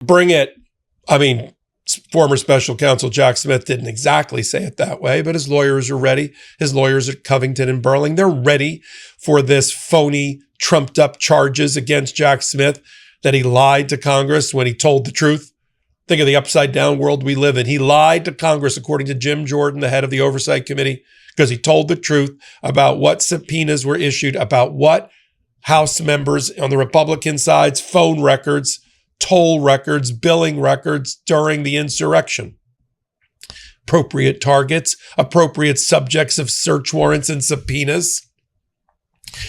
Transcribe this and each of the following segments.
bring it. I mean, former special counsel Jack Smith didn't exactly say it that way, but his lawyers are ready. His lawyers at Covington and Burling, they're ready for this phony, trumped up charges against Jack Smith that he lied to Congress when he told the truth. Think of the upside down world we live in. He lied to Congress, according to Jim Jordan, the head of the Oversight Committee, because he told the truth about what subpoenas were issued, about what House members on the Republican side's phone records, toll records, billing records during the insurrection. Appropriate targets, appropriate subjects of search warrants and subpoenas.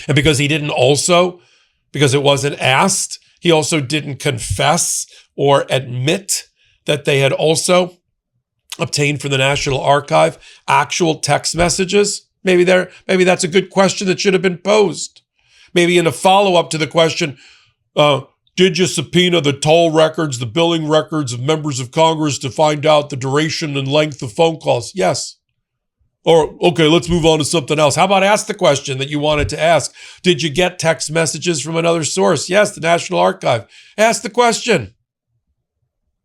And because it wasn't asked, he also didn't confess or admit that they had also obtained from the National Archive actual text messages. Maybe that's a good question that should have been posed. Maybe in a follow-up to the question, did you subpoena the toll records, the billing records of members of Congress to find out the duration and length of phone calls? Yes. Or, okay, let's move on to something else. How about ask the question that you wanted to ask? Did you get text messages from another source? Yes, the National Archive. Ask the question.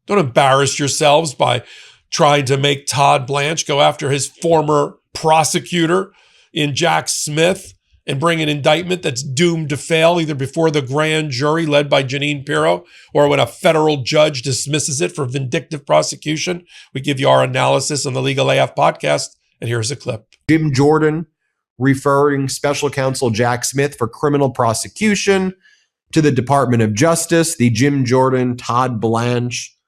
Don't embarrass yourselves by trying to make Todd Blanche go after his former prosecutor in Jack Smith and bring an indictment that's doomed to fail either before the grand jury led by Jeanine Pirro or when a federal judge dismisses it for vindictive prosecution. We give you our analysis on the Legal AF podcast, and here's a clip. Jim Jordan referring special counsel Jack Smith for criminal prosecution to the Department of Justice, the Jim Jordan, Todd Blanche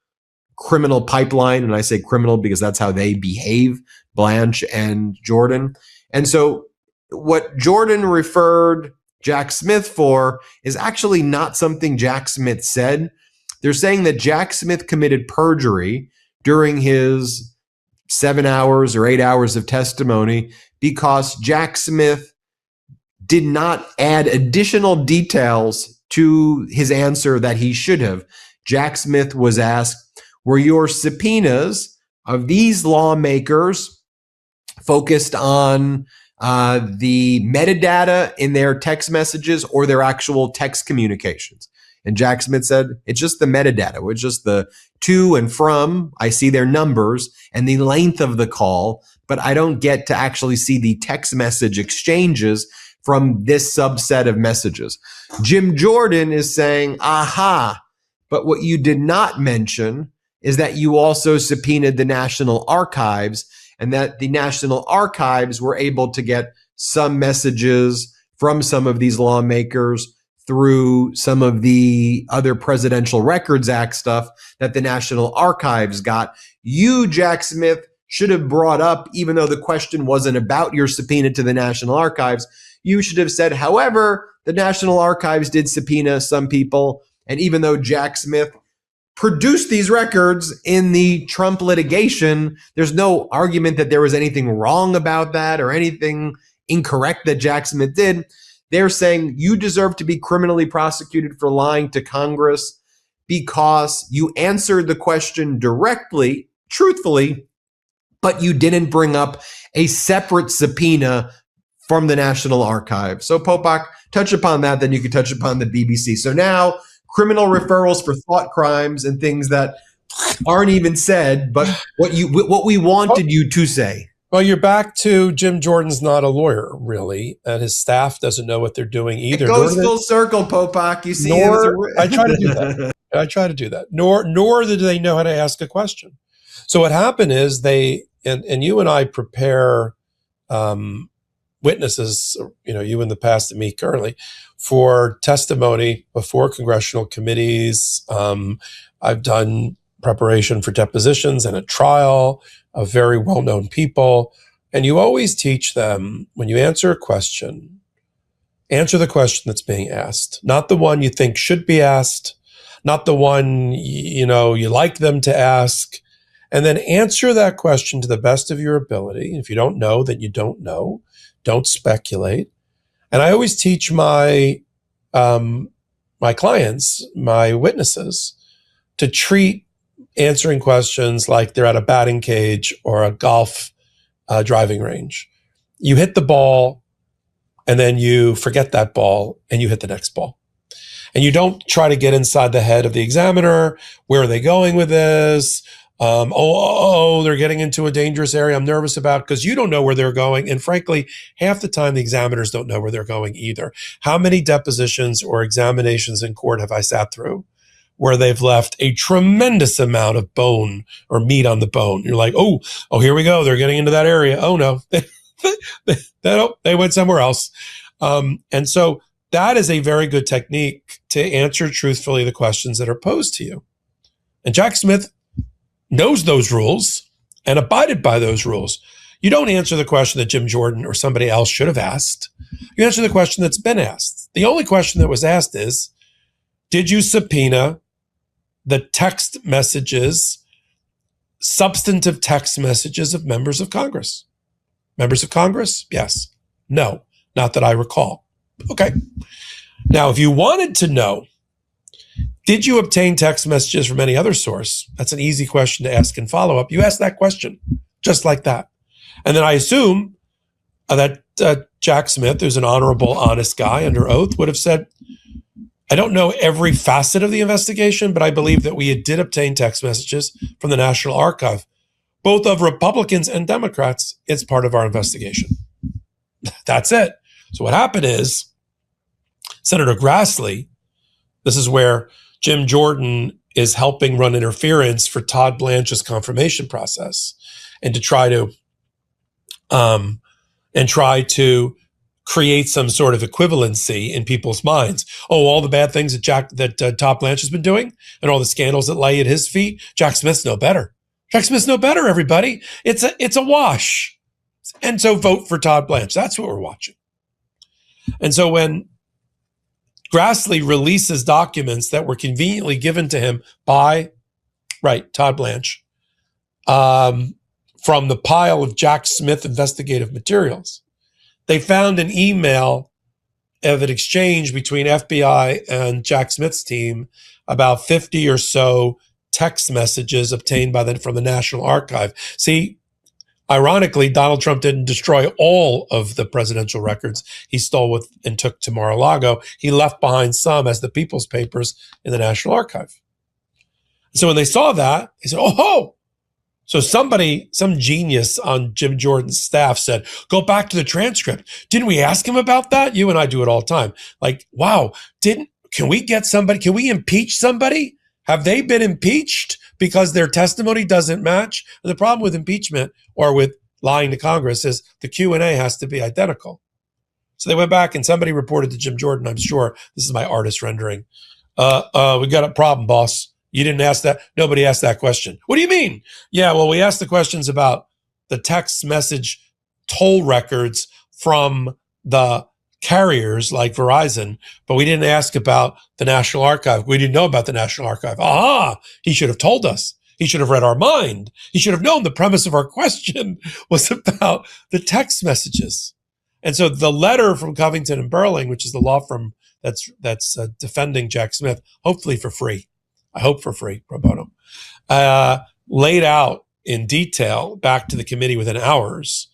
criminal pipeline. And I say criminal because that's how they behave, Blanche and Jordan. And so what Jordan referred Jack Smith for is actually not something Jack Smith said. They're saying that Jack Smith committed perjury during his 7 hours or 8 hours of testimony because Jack Smith did not add additional details to his answer that he should have. Jack Smith was asked, were your subpoenas of these lawmakers focused on the metadata in their text messages or their actual text communications? And Jack Smith said, it's just the metadata. It's just the to and from. I see their numbers and the length of the call, but I don't get to actually see the text message exchanges from this subset of messages. Jim Jordan is saying, aha, but what you did not mention is that you also subpoenaed the National Archives and that the National Archives were able to get some messages from some of these lawmakers through some of the other Presidential Records Act stuff that the National Archives got. You, Jack Smith, should have brought up, even though the question wasn't about your subpoena to the National Archives, you should have said, however, the National Archives did subpoena some people, and even though Jack Smith produced these records in the Trump litigation, there's no argument that there was anything wrong about that or anything incorrect that Jack Smith did. They're saying you deserve to be criminally prosecuted for lying to Congress because you answered the question directly, truthfully, but you didn't bring up a separate subpoena from the National Archive. So Popok, touch upon that, then you can touch upon the BBC. So now criminal referrals for thought crimes and things that aren't even said, but what we wanted you to say. Well, you're back to Jim Jordan's not a lawyer, really, and his staff doesn't know what they're doing either. It goes full circle, Popok. You see, I try to do that. I try to do that. Nor do they know how to ask a question. So what happened is they and you and I prepare witnesses, you in the past and me currently, for testimony before congressional committees. I've done preparation for depositions and a trial of very well-known people. And you always teach them, when you answer a question, answer the question that's being asked, not the one you think should be asked, not the one, you like them to ask, and then answer that question to the best of your ability. If you don't know, then you don't know. Don't speculate. And I always teach my clients, my witnesses, to treat answering questions like they're at a batting cage or a golf driving range. You hit the ball and then you forget that ball and you hit the next ball. And you don't try to get inside the head of the examiner. Where are they going with this? They're getting into a dangerous area I'm nervous about, because you don't know where they're going. And frankly, half the time the examiners don't know where they're going either. How many depositions or examinations in court have I sat through where they've left a tremendous amount of bone or meat on the bone? You're like, oh, here we go. They're getting into that area. Oh no, they went somewhere else. And so that is a very good technique to answer truthfully the questions that are posed to you. And Jack Smith knows those rules and abided by those rules. You don't answer the question that Jim Jordan or somebody else should have asked. You answer the question that's been asked. The only question that was asked is, did you subpoena the text messages, substantive text messages of members of Congress? Members of Congress? Yes. No, not that I recall. Okay. Now, if you wanted to know, did you obtain text messages from any other source? That's an easy question to ask in follow-up. You ask that question just like that. And then I assume that Jack Smith, who's an honorable, honest guy under oath, would have said, I don't know every facet of the investigation, but I believe that we did obtain text messages from the National Archive, both of Republicans and Democrats. It's part of our investigation. That's it. So what happened is Senator Grassley, this is where Jim Jordan is helping run interference for Todd Blanche's confirmation process, and to try to create some sort of equivalency in people's minds. Oh, all the bad things that Todd Blanche has been doing, and all the scandals that lay at his feet. Jack Smith's no better. Jack Smith's no better. Everybody, it's a wash. And so vote for Todd Blanche. That's what we're watching. And so when Grassley releases documents that were conveniently given to him by, Todd Blanche, from the pile of Jack Smith investigative materials, they found an email of an exchange between FBI and Jack Smith's team about 50 or so text messages obtained from the National Archive. See, ironically, Donald Trump didn't destroy all of the presidential records he stole and took to Mar-a-Lago. He left behind some as the People's Papers in the National Archive. So when they saw that, they said, oh. So some genius on Jim Jordan's staff said, go back to the transcript. Didn't we ask him about that? You and I do it all the time. Like, wow, can we impeach somebody? Have they been impeached because their testimony doesn't match? And the problem with impeachment or with lying to Congress is the Q&A has to be identical. So they went back and somebody reported to Jim Jordan, I'm sure, this is my artist rendering. We got a problem, boss. You didn't ask that. Nobody asked that question. What do you mean? Yeah, well, we asked the questions about the text message toll records from the carriers like Verizon, but we didn't ask about the National Archive. We didn't know about the National Archive. He should have told us. He should have read our mind. He should have known the premise of our question was about the text messages. And so the letter from Covington and Burling, which is the law firm that's defending Jack Smith, hopefully for free, I hope for free, pro bono, laid out in detail back to the committee within hours.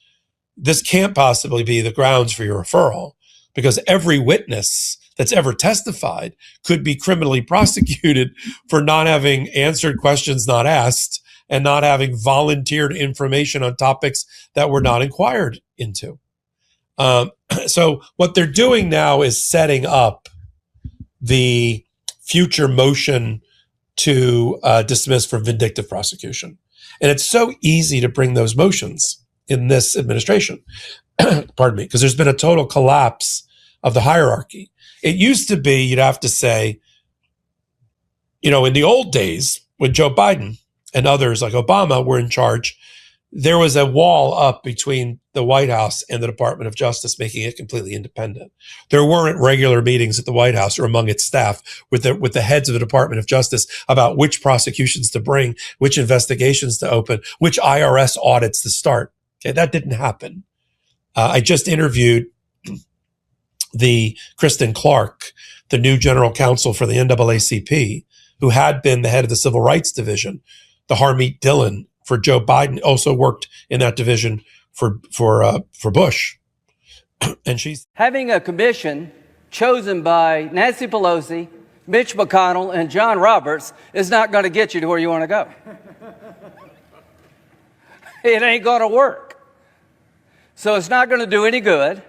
This can't possibly be the grounds for your referral, because every witness that's ever testified could be criminally prosecuted for not having answered questions not asked and not having volunteered information on topics that were not inquired into. So what they're doing now is setting up the future motion to dismiss for vindictive prosecution. And it's so easy to bring those motions in this administration, pardon me, because there's been a total collapse of the hierarchy. It used to be, you'd have to say, in the old days when Joe Biden and others like Obama were in charge, there was a wall up between the White House and the Department of Justice, making it completely independent. There weren't regular meetings at the White House or among its staff with the heads of the Department of Justice about which prosecutions to bring, which investigations to open, which IRS audits to start. Okay, that didn't happen. I just interviewed the Kristen Clark, the new general counsel for the NAACP, who had been the head of the Civil Rights Division. The Harmeet Dillon for Joe Biden also worked in that division for Bush. And she's having a commission chosen by Nancy Pelosi, Mitch McConnell and John Roberts is not going to get you to where you want to go. It ain't going to work. So it's not going to do any good.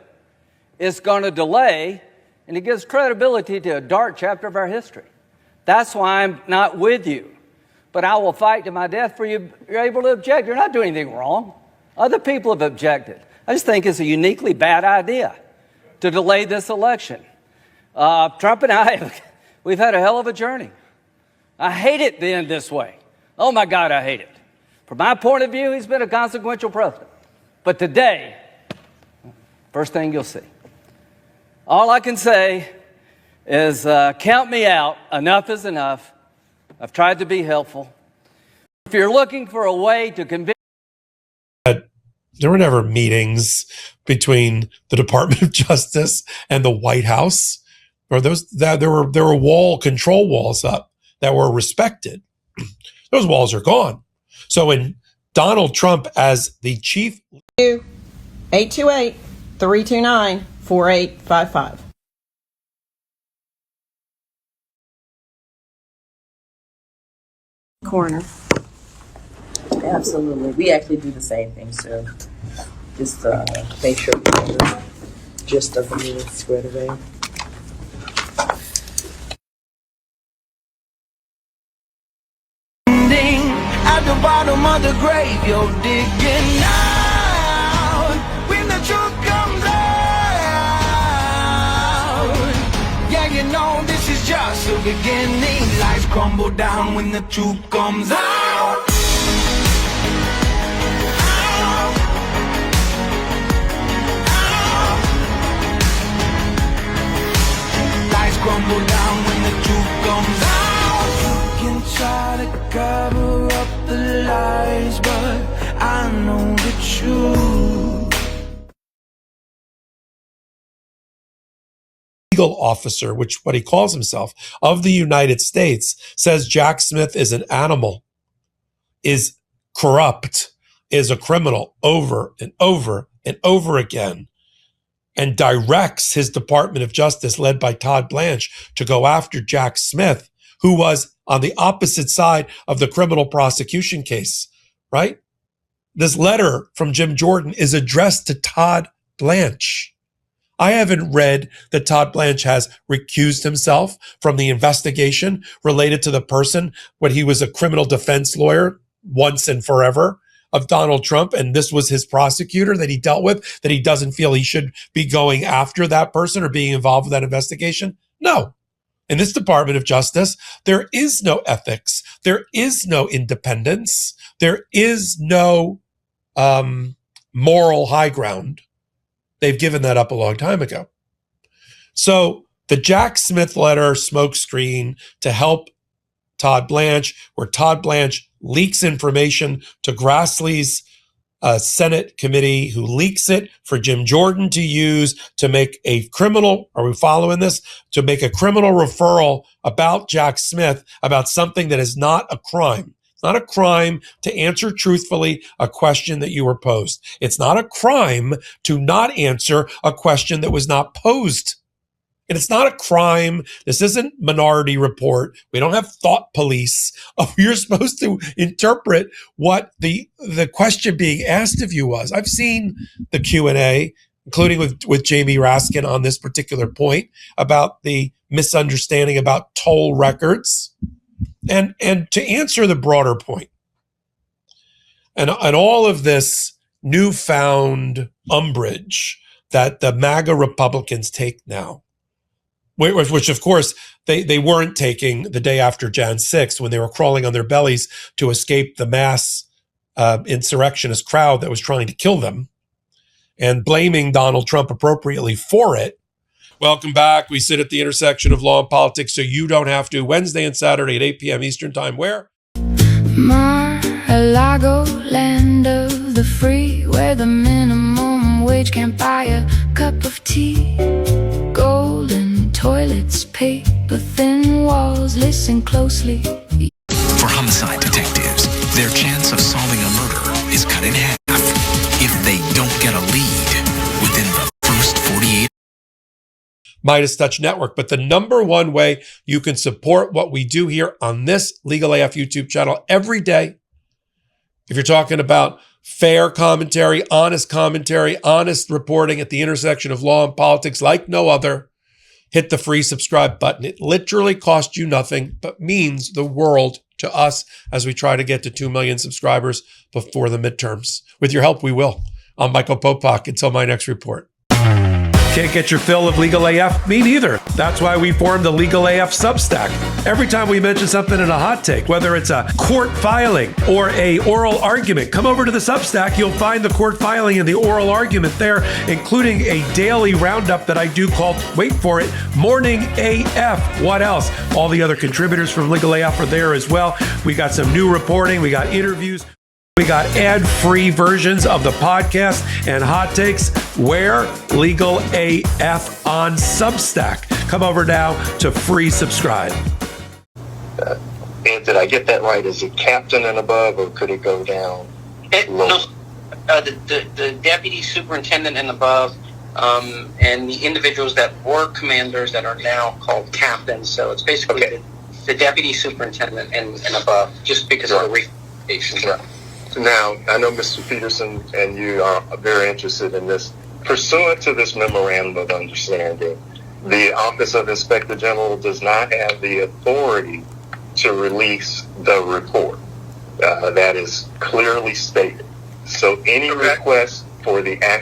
It's going to delay, and it gives credibility to a dark chapter of our history. That's why I'm not with you. But I will fight to my death for you. You're able to object. You're not doing anything wrong. Other people have objected. I just think it's a uniquely bad idea to delay this election. Trump and I, we've had a hell of a journey. I hate it to end this way. Oh my God, I hate it. From my point of view, he's been a consequential president. But today, first thing you'll see. All I can say is count me out. Enough is enough. I've tried to be helpful. If you're looking for a way to convince... There were never meetings between the Department of Justice and the White House, or there were control walls up that were respected. Those walls are gone. So when Donald Trump as the chief... 828-329-4855. Corner. Absolutely. We actually do the same thing, so just make sure the gist of the meeting is squared away. At the bottom of the grave, you're digging out. When the truth comes out, yeah, you know this is just the beginning. Lights crumble down when the truth comes out. Lights crumble down when the truth comes out. You can try to cover up the lies, but I know the truth. Legal officer, which what he calls himself, of the United States, says Jack Smith is an animal, is corrupt, is a criminal over and over and over again, and directs his Department of Justice, led by Todd Blanche, to go after Jack Smith, who was on the opposite side of the criminal prosecution case, right? This letter from Jim Jordan is addressed to Todd Blanche. I haven't read that Todd Blanche has recused himself from the investigation related to the person when he was a criminal defense lawyer once and forever of Donald Trump, and this was his prosecutor that he dealt with, that he doesn't feel he should be going after that person or being involved with that investigation. No. In this Department of Justice, there is no ethics. There is no independence. There is no moral high ground. They've given that up a long time ago. So the Jack Smith letter smokescreen to help Todd Blanche, where Todd Blanche leaks information to Grassley's Senate committee, who leaks it for Jim Jordan to use to make a criminal, are we following this? To make a criminal referral about Jack Smith, about something that is not a crime. It's not a crime to answer truthfully a question that you were posed. It's not a crime to not answer a question that was not posed. And it's not a crime. This isn't Minority Report. We don't have thought police. You're supposed to interpret what the question being asked of you was. I've seen the Q&A, including with Jamie Raskin on this particular point about the misunderstanding about toll records. And to answer the broader point, and all of this newfound umbrage that the MAGA Republicans take now, which of course they weren't taking the day after Jan 6th when they were crawling on their bellies to escape the mass insurrectionist crowd that was trying to kill them, and blaming Donald Trump appropriately for it. Welcome back. We sit at the intersection of law and politics so you don't have to. Wednesday and Saturday at 8 p.m. Eastern Time. Where? Mar-a-Lago, land of the free, where the minimum wage can't buy a cup of tea. Golden toilets, paper thin walls, listen closely. For homicide detectives, their chance of solving a murder is cut in half if they don't get a lead within the first 48. Midas Touch Network. But the number one way you can support what we do here on this Legal AF YouTube channel every day, if you're talking about fair commentary, honest reporting at the intersection of law and politics like no other, hit the free subscribe button. It literally costs you nothing, but means the world to us as we try to get to 2 million subscribers before the midterms. With your help, we will. I'm Michael Popak. Until my next report. Can't get your fill of Legal AF? Me neither. That's why we formed the Legal AF Substack. Every time we mention something in a hot take, whether it's a court filing or a oral argument, come over to the Substack. You'll find the court filing and the oral argument there, including a daily roundup that I do called, wait for it, Morning AF. What else? All the other contributors from Legal AF are there as well. We got some new reporting. We got interviews. We got ad-free versions of the podcast and hot takes. Where? Legal AF on Substack. Come over now to free subscribe. And did I get that right? Is it captain and above, or could it go down? The deputy superintendent and above, and the individuals that were commanders that are now called captains. So it's basically the deputy superintendent and above, just because of the reputation. Right. Now, I know Mr. Peterson and you are very interested in this. Pursuant to this memorandum of understanding, the Office of Inspector General does not have the authority to release the report. That is clearly stated. So any request for the action